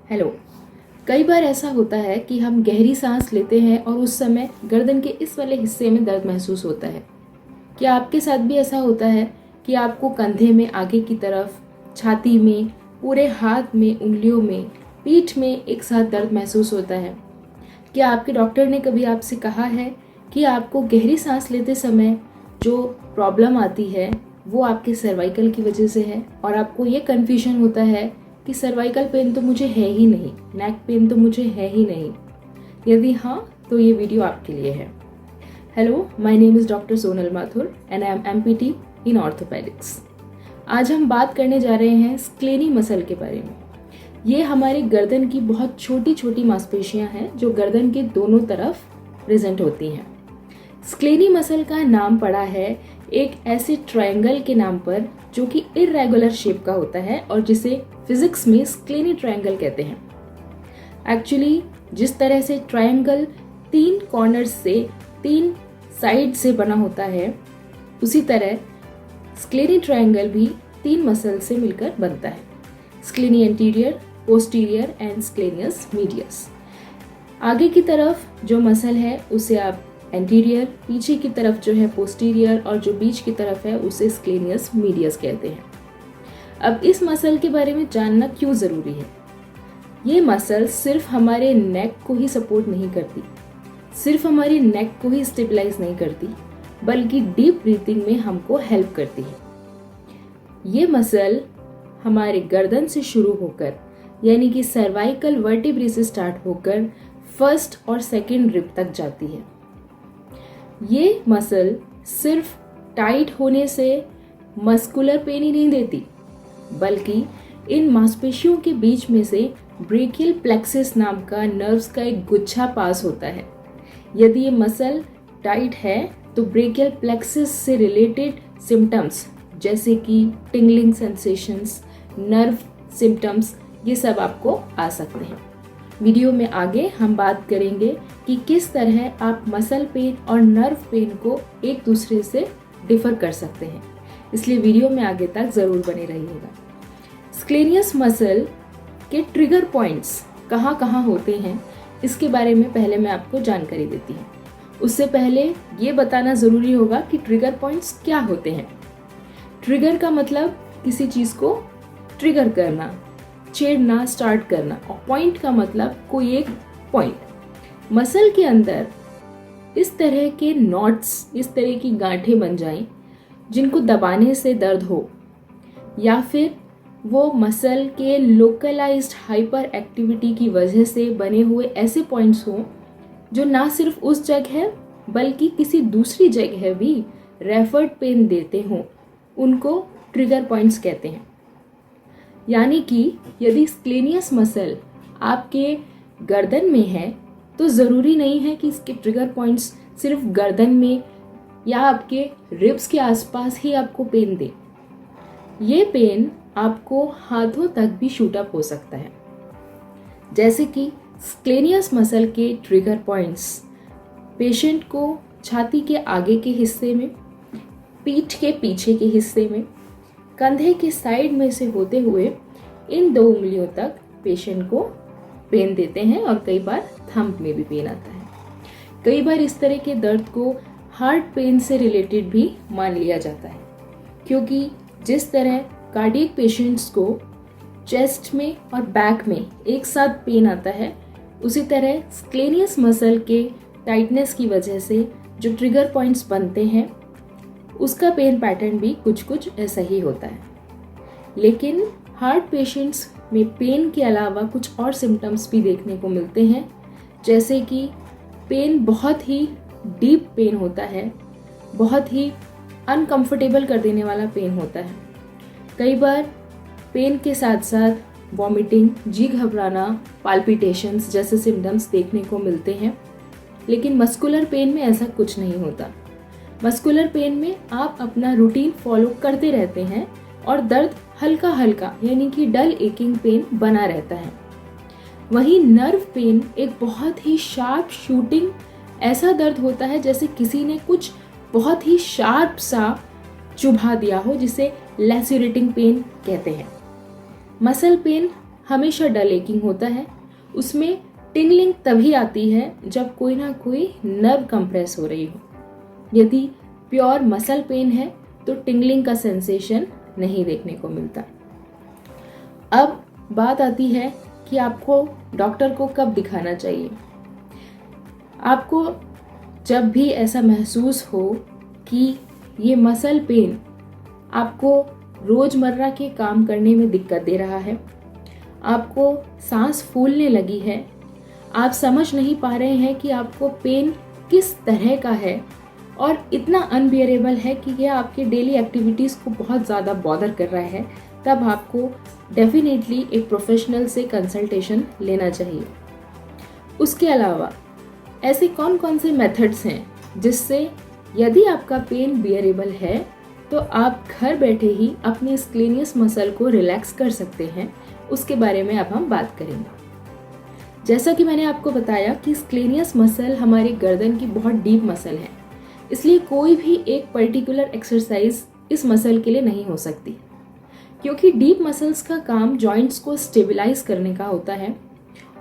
Hello. कई बार ऐसा होता है कि हम गहरी सांस लेते हैं और उस समय गर्दन के इस वाले हिस्से में दर्द महसूस होता है। क्या आपके साथ भी ऐसा होता है कि आपको कंधे में आगे की तरफ, छाती में, पूरे हाथ में, उंगलियों में, पीठ में एक साथ दर्द महसूस होता है? क्या आपके डॉक्टर ने कभी आपसे कहा है कि आपको गहरी सांस लेते समय जो प्रॉब्लम आती है वो आपके सर्वाइकल की वजह से है और आपको ये कन्फ्यूजन होता है कि सर्वाइकल पेन तो मुझे है ही नहीं, नेक पेन तो मुझे है ही नहीं? यदि हाँ, तो ये वीडियो आपके लिए है। Hello, my name is doctor Sonal Mathur and I am empty in orthopaedics. आज हम बात करने जा रहे हैं स्क्लेनी मसल के बारे में। ये हमारे गर्दन की बहुत छोटी छोटी मांसपेशियां हैं जो गर्दन के दोनों तरफ प्रेजेंट होती हैं। स्क्लेनी मसल का नाम पड़ा है एक ऐसे ट्रायंगल के नाम पर जो कि इर्रेगुलर शेप का होता है और जिसे फिजिक्स में स्क्लेनी ट्रायंगल कहते हैं। एक्चुअली जिस तरह से ट्रायंगल 3 कॉर्नर्स से 3 साइड से बना होता है, उसी तरह स्क्लेनी ट्रायंगल भी 3 मसल से मिलकर बनता है। स्क्लेनी एंटीरियर, पोस्टीरियर एंड स्क्लेनियस मीडियस। आगे की तरफ जो मसल है उसे आप एंटीरियर, पीछे की तरफ जो है पोस्टीरियर और जो बीच की तरफ है उसे स्क्लेनियस मीडियस कहते हैं। अब इस मसल के बारे में जानना क्यों ज़रूरी है? ये मसल सिर्फ हमारे नेक को ही सपोर्ट नहीं करती, सिर्फ हमारी नेक को ही स्टेबलाइज नहीं करती, बल्कि डीप ब्रीथिंग में हमको हेल्प करती है। ये मसल हमारे गर्दन से शुरू होकर यानी कि सर्वाइकल वर्टिब्रे से स्टार्ट होकर फर्स्ट और सेकंड रिब तक जाती है। ये मसल सिर्फ टाइट होने से मस्कुलर पेन ही नहीं देती, बल्कि इन मांसपेशियों के बीच में से ब्रेकियल प्लेक्सिस नाम का नर्व्स का एक गुच्छा पास होता है। यदि ये मसल टाइट है तो ब्रेकियल प्लेक्सिस से रिलेटेड सिम्टम्स जैसे कि टिंगलिंग सेंसेशंस, नर्व सिम्टम्स, ये सब आपको आ सकते हैं। वीडियो में आगे हम बात करेंगे कि किस तरह आप मसल पेन और नर्व पेन को एक दूसरे से डिफर कर सकते हैं, इसलिए वीडियो में आगे तक ज़रूर बने रहिएगा। स्क्लेनियस मसल के ट्रिगर पॉइंट्स कहाँ कहाँ होते हैं, इसके बारे में पहले मैं आपको जानकारी देती हूँ। उससे पहले ये बताना ज़रूरी होगा कि ट्रिगर पॉइंट्स क्या होते हैं। ट्रिगर का मतलब किसी चीज़ को ट्रिगर करना, छेड़ना, स्टार्ट करना, और पॉइंट का मतलब कोई एक पॉइंट। मसल के अंदर इस तरह के नॉट्स, इस तरह की गांठें बन जाएं जिनको दबाने से दर्द हो, या फिर वो मसल के लोकलाइज्ड हाइपर एक्टिविटी की वजह से बने हुए ऐसे पॉइंट्स हों जो ना सिर्फ उस जगह बल्कि किसी दूसरी जगह भी रेफर्ड पेन देते हों, उनको ट्रिगर पॉइंट्स कहते हैं। यानी कि यदि स्क्लेनियस मसल आपके गर्दन में है तो ज़रूरी नहीं है कि इसके ट्रिगर पॉइंट्स सिर्फ गर्दन में या आपके रिब्स के आसपास ही आपको पेन दे। ये पेन आपको हाथों तक भी शूट अप हो सकता है। जैसे कि स्क्लेनियस मसल के ट्रिगर पॉइंट्स पेशेंट को छाती के आगे के हिस्से में, पीठ के पीछे के हिस्से में, कंधे के साइड में से होते हुए इन 2 उंगलियों तक पेशेंट को पेन देते हैं और कई बार थंब में भी पेन आता है। कई बार इस तरह के दर्द को हार्ट पेन से रिलेटेड भी मान लिया जाता है, क्योंकि जिस तरह कार्डियक पेशेंट्स को चेस्ट में और बैक में एक साथ पेन आता है, उसी तरह स्क्लेनियस मसल के टाइटनेस की वजह से जो ट्रिगर पॉइंट्स बनते हैं उसका पेन पैटर्न भी कुछ कुछ ऐसा ही होता है। लेकिन हार्ट पेशेंट्स में पेन के अलावा कुछ और सिम्टम्स भी देखने को मिलते हैं, जैसे कि पेन बहुत ही डीप पेन होता है, बहुत ही अनकंफर्टेबल कर देने वाला पेन होता है। कई बार पेन के साथ साथ वॉमिटिंग, जी घबराना, पाल्पिटेशंस जैसे सिम्टम्स देखने को मिलते हैं। लेकिन मस्कुलर पेन में ऐसा कुछ नहीं होता। मस्कुलर पेन में आप अपना रूटीन फॉलो करते रहते हैं और दर्द हल्का हल्का यानी कि डल एकिंग पेन बना रहता है। वहीं नर्व पेन एक बहुत ही शार्प शूटिंग ऐसा दर्द होता है जैसे किसी ने कुछ बहुत ही शार्प सा चुभा दिया हो, जिसे लैसेरेटिंग पेन कहते हैं। मसल पेन हमेशा डल एकिंग होता है। उसमें टिंगलिंग तभी आती है जब कोई ना कोई नर्व कंप्रेस हो रही हो। यदि प्योर मसल पेन है तो टिंगलिंग का सेंसेशन नहीं देखने को मिलता। अब बात आती है कि आपको डॉक्टर को कब दिखाना चाहिए। आपको जब भी ऐसा महसूस हो कि ये मसल पेन आपको रोज़मर्रा के काम करने में दिक्कत दे रहा है, आपको सांस फूलने लगी है, आप समझ नहीं पा रहे हैं कि आपको पेन किस तरह का है और इतना अनबियरेबल है कि यह आपके डेली एक्टिविटीज़ को बहुत ज़्यादा बॉदर कर रहा है, तब आपको डेफिनेटली एक प्रोफेशनल से कंसल्टेशन लेना चाहिए। उसके अलावा ऐसे कौन कौन से मेथड्स हैं जिससे यदि आपका पेन बियरेबल है तो आप घर बैठे ही अपने स्क्लेनियस मसल को रिलैक्स कर सकते हैं, उसके बारे में अब हम बात करेंगे। जैसा कि मैंने आपको बताया कि स्क्लेनियस मसल हमारी गर्दन की बहुत डीप मसल है, इसलिए कोई भी एक पर्टिकुलर एक्सरसाइज इस मसल के लिए नहीं हो सकती, क्योंकि डीप मसल्स का काम जॉइंट्स को स्टेबलाइज करने का होता है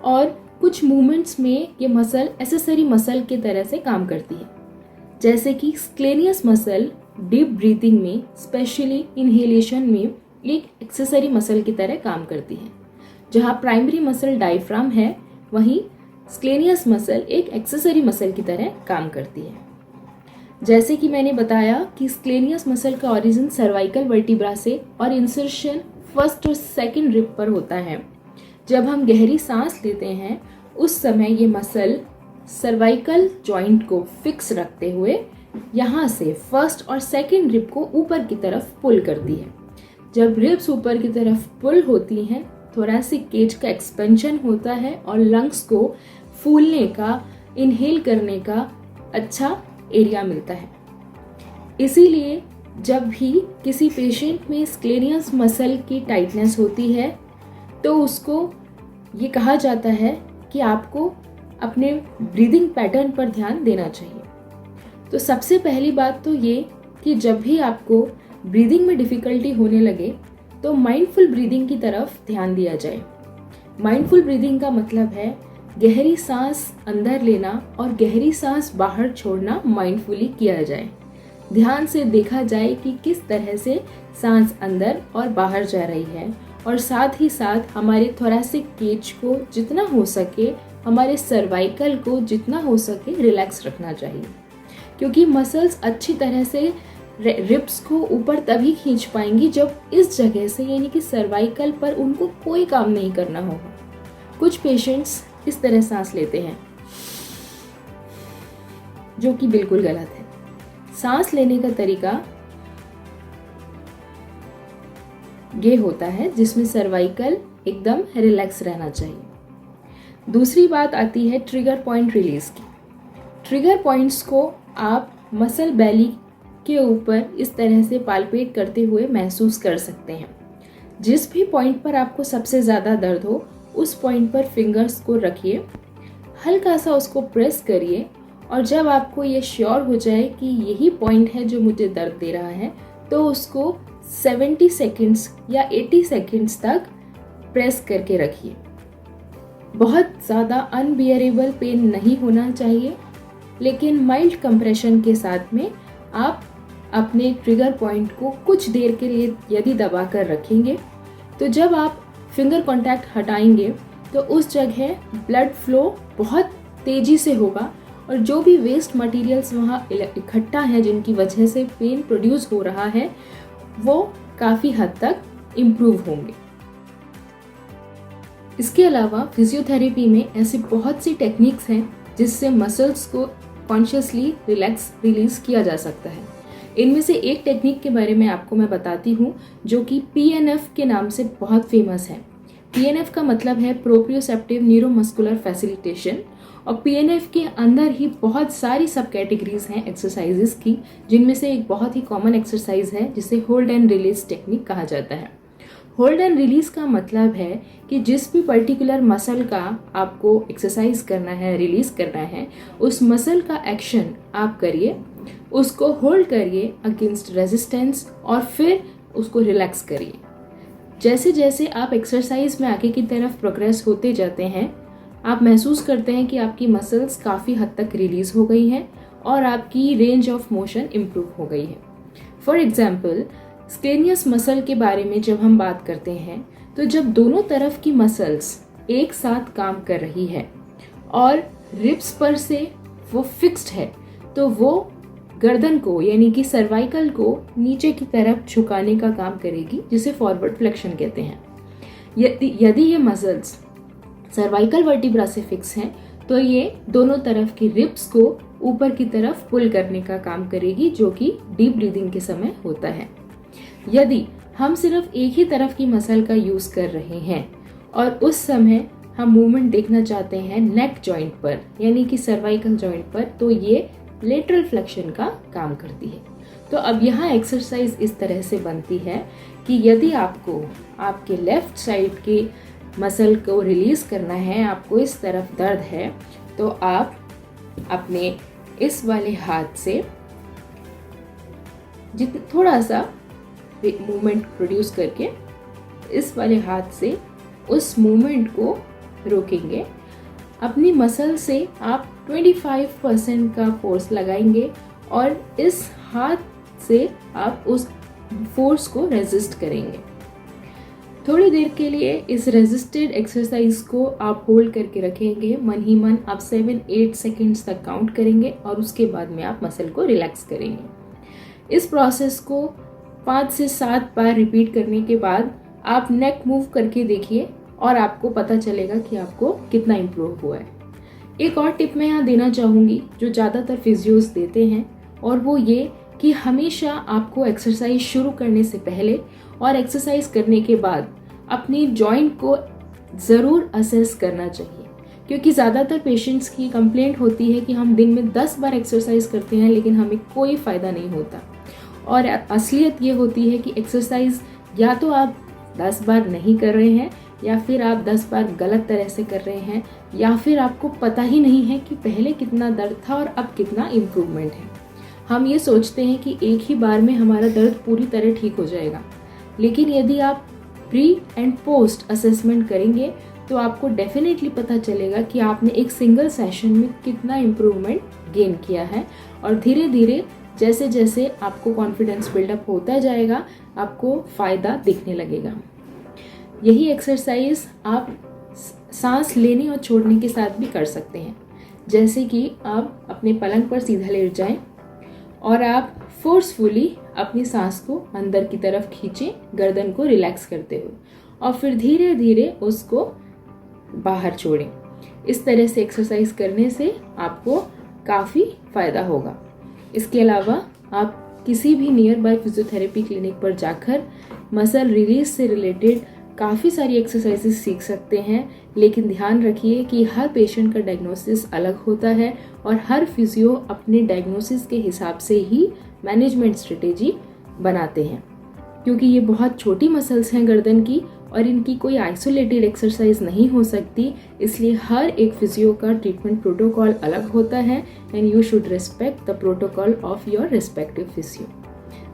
और कुछ मूवमेंट्स में ये मसल एक्सेसरी मसल की तरह से काम करती है। जैसे कि स्क्लेनियस मसल डीप ब्रीथिंग में, स्पेशली इनहेलेशन में, एक एक्सेसरी मसल की तरह काम करती है। जहाँ प्राइमरी मसल डायफ्राम है, वहीं स्क्लेनियस मसल एक एक्सेसरी मसल की तरह काम करती है। जैसे कि मैंने बताया कि स्क्लेनियस मसल का ओरिजिन सर्वाइकल वर्टिब्रा से और इंसर्शन फर्स्ट और सेकंड रिब पर होता है। जब हम गहरी सांस लेते हैं उस समय ये मसल सर्वाइकल जॉइंट को फिक्स रखते हुए यहाँ से फर्स्ट और सेकंड रिब को ऊपर की तरफ पुल करती है। जब रिब्स ऊपर की तरफ पुल होती हैं, थोरैसिक केज का एक्सपेंशन होता है और लंग्स को फूलने का, इनहेल करने का अच्छा एरिया मिलता है। इसीलिए जब भी किसी पेशेंट में स्क्लेनियस मसल की टाइटनेस होती है तो उसको ये कहा जाता है कि आपको अपने ब्रीदिंग पैटर्न पर ध्यान देना चाहिए। तो सबसे पहली बात तो ये कि जब भी आपको ब्रीदिंग में डिफ़िकल्टी होने लगे तो माइंडफुल ब्रीदिंग की तरफ ध्यान दिया जाए। माइंडफुल ब्रीदिंग का मतलब है गहरी सांस अंदर लेना और गहरी सांस बाहर छोड़ना माइंडफुली किया जाए। ध्यान से देखा जाए कि किस तरह से सांस अंदर और बाहर जा रही है और साथ ही साथ हमारे थोरैसिक केज को जितना हो सके, हमारे सर्वाइकल को जितना हो सके रिलैक्स रखना चाहिए, क्योंकि मसल्स अच्छी तरह से रिब्स को ऊपर तभी खींच पाएंगी जब इस जगह से यानी कि सर्वाइकल पर उनको कोई काम नहीं करना होगा। कुछ पेशेंट्स इस तरह सांस लेते हैं जो कि बिल्कुल गलत है। सांस लेने का तरीका ये होता है जिसमें सर्वाइकल एकदम रिलैक्स रहना चाहिए। दूसरी बात आती है ट्रिगर पॉइंट रिलीज की। ट्रिगर पॉइंट्स को आप मसल बेली के ऊपर इस तरह से पाल्पेट करते हुए महसूस कर सकते हैं। जिस भी पॉइंट पर आपको सबसे ज़्यादा दर्द हो उस पॉइंट पर फिंगर्स को रखिए, हल्का सा उसको प्रेस करिए और जब आपको ये श्योर हो जाए कि यही पॉइंट है जो मुझे दर्द दे रहा है तो उसको 70 सेकेंड्स या 80 सेकेंड्स तक प्रेस करके रखिए। बहुत ज़्यादा अनबियरेबल पेन नहीं होना चाहिए, लेकिन माइल्ड कंप्रेशन के साथ में आप अपने ट्रिगर पॉइंट को कुछ देर के लिए यदि दबा कर रखेंगे तो जब आप फिंगर कांटेक्ट हटाएंगे तो उस जगह ब्लड फ्लो बहुत तेज़ी से होगा और जो भी वेस्ट मटेरियल्स वहाँ इकट्ठा है जिनकी वजह से पेन प्रोड्यूस हो रहा है वो काफ़ी हद तक इम्प्रूव होंगे। इसके अलावा फिजियोथेरेपी में ऐसी बहुत सी टेक्निक्स हैं जिससे मसल्स को कॉन्शियसली रिलैक्स रिलीज किया जा सकता है। इनमें से एक टेक्निक के बारे में आपको मैं बताती हूँ जो कि PNF के नाम से बहुत फेमस है। PNF का मतलब है प्रोप्रियोसेप्टिव न्यूरोमस्कुलर फैसिलिटेशन और PNF के अंदर ही बहुत सारी सब कैटेगरीज हैं एक्सरसाइजेस की, जिनमें से एक बहुत ही कॉमन एक्सरसाइज है जिसे होल्ड एंड रिलीज टेक्निक कहा जाता है। होल्ड एंड रिलीज का मतलब है कि जिस भी पर्टिकुलर मसल का आपको एक्सरसाइज करना है, रिलीज करना है, उस मसल का एक्शन आप करिए, उसको होल्ड करिए अगेंस्ट रेजिस्टेंस और फिर उसको रिलैक्स करिए। जैसे जैसे आप एक्सरसाइज में आगे की तरफ प्रोग्रेस होते जाते हैं, आप महसूस करते हैं कि आपकी मसल्स काफ़ी हद तक रिलीज हो गई हैं और आपकी रेंज ऑफ मोशन इम्प्रूव हो गई है। फॉर एग्जाम्पल, स्क्लेनियस मसल के बारे में जब हम बात करते हैं, तो जब दोनों तरफ की मसल्स एक साथ काम कर रही है और रिब्स पर से वो फिक्स्ड है, तो वो गर्दन को यानी कि सर्वाइकल को नीचे की तरफ झुकाने का काम करेगी, जिसे फॉरवर्ड फ्लेक्शन कहते हैं। यदि ये मसल्स सर्वाइकल वर्टिब्रा से फिक्स हैं, तो ये दोनों तरफ की रिब्स को ऊपर की तरफ पुल करने का काम करेगी, जो कि डीप ब्रीदिंग के समय होता है। यदि हम सिर्फ एक ही तरफ की मसल का यूज कर रहे हैं और उस समय हम मूवमेंट देखना चाहते हैं नेक जॉइंट पर यानी कि सर्वाइकल जॉइंट पर, तो ये लेटरल फ्लेक्शन का काम करती है। तो अब यहाँ एक्सरसाइज इस तरह से बनती है कि यदि आपको आपके लेफ्ट साइड के मसल को रिलीज करना है, आपको इस तरफ दर्द है, तो आप अपने इस वाले हाथ से थोड़ा सा मूवमेंट प्रोड्यूस करके इस वाले हाथ से उस मूवमेंट को रोकेंगे। अपनी मसल से आप 25% का फोर्स लगाएंगे और इस हाथ से आप उस फोर्स को रेजिस्ट करेंगे। थोड़ी देर के लिए इस रेजिस्टेड एक्सरसाइज को आप होल्ड करके रखेंगे। मन ही मन आप 7-8 सेकेंड्स तक काउंट करेंगे और उसके बाद में आप मसल को रिलैक्स करेंगे। इस प्रोसेस को 5 से 7 बार रिपीट करने के बाद आप नेक मूव करके देखिए और आपको पता चलेगा कि आपको कितना इम्प्रूव हुआ है। एक और टिप मैं यहाँ देना चाहूँगी जो ज़्यादातर फिजियोज देते हैं, और वो ये कि हमेशा आपको एक्सरसाइज शुरू करने से पहले और एक्सरसाइज करने के बाद अपनी जॉइंट को ज़रूर असेस करना चाहिए, क्योंकि ज़्यादातर पेशेंट्स की कंप्लेंट होती है कि हम दिन में 10 बार एक्सरसाइज करते हैं लेकिन हमें कोई फ़ायदा नहीं होता। और असलियत ये होती है कि एक्सरसाइज या तो आप 10 बार नहीं कर रहे हैं, या फिर आप 10 बार गलत तरह से कर रहे हैं, या फिर आपको पता ही नहीं है कि पहले कितना दर्द था और अब कितना इम्प्रूवमेंट है। हम ये सोचते हैं कि एक ही बार में हमारा दर्द पूरी तरह ठीक हो जाएगा, लेकिन यदि आप प्री एंड पोस्ट असेसमेंट करेंगे तो आपको डेफिनेटली पता चलेगा कि आपने एक सिंगल सेशन में कितना इम्प्रूवमेंट गेन किया है। और धीरे धीरे जैसे जैसे आपको कॉन्फिडेंस बिल्डअप होता जाएगा, आपको फ़ायदा दिखने लगेगा। यही एक्सरसाइज आप सांस लेने और छोड़ने के साथ भी कर सकते हैं। जैसे कि आप अपने पलंग पर सीधा लेट जाएं और आप फोर्सफुली अपनी सांस को अंदर की तरफ खींचें, गर्दन को रिलैक्स करते हुए, और फिर धीरे धीरे उसको बाहर छोड़ें। इस तरह से एक्सरसाइज करने से आपको काफ़ी फ़ायदा होगा। इसके अलावा आप किसी भी नियर बाय फिजियोथेरेपी क्लिनिक पर जाकर मसल रिलीज से रिलेटेड काफ़ी सारी एक्सरसाइजेस सीख सकते हैं, लेकिन ध्यान रखिए कि हर पेशेंट का डायग्नोसिस अलग होता है और हर फिजियो अपने डायग्नोसिस के हिसाब से ही मैनेजमेंट स्ट्रेटेजी बनाते हैं, क्योंकि ये बहुत छोटी मसल्स हैं गर्दन की और इनकी कोई आइसोलेटेड एक्सरसाइज नहीं हो सकती। इसलिए हर एक फिजियो का ट्रीटमेंट प्रोटोकॉल अलग होता है and you should respect the protocol of your respective physio.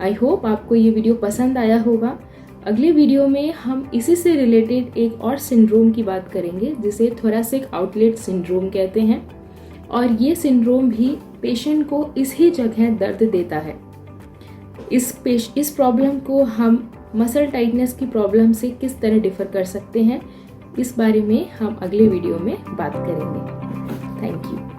I hope आपको ये वीडियो पसंद आया होगा। अगले वीडियो में हम इसी से रिलेटेड एक और सिंड्रोम की बात करेंगे, जिसे थोरैसिक आउटलेट सिंड्रोम कहते हैं, और ये सिंड्रोम भी पेशेंट को इसी जगह दर्द देता है। इस प्रॉब्लम को हम मसल टाइटनेस की प्रॉब्लम से किस तरह डिफर कर सकते हैं, इस बारे में हम अगले वीडियो में बात करेंगे। Thank you.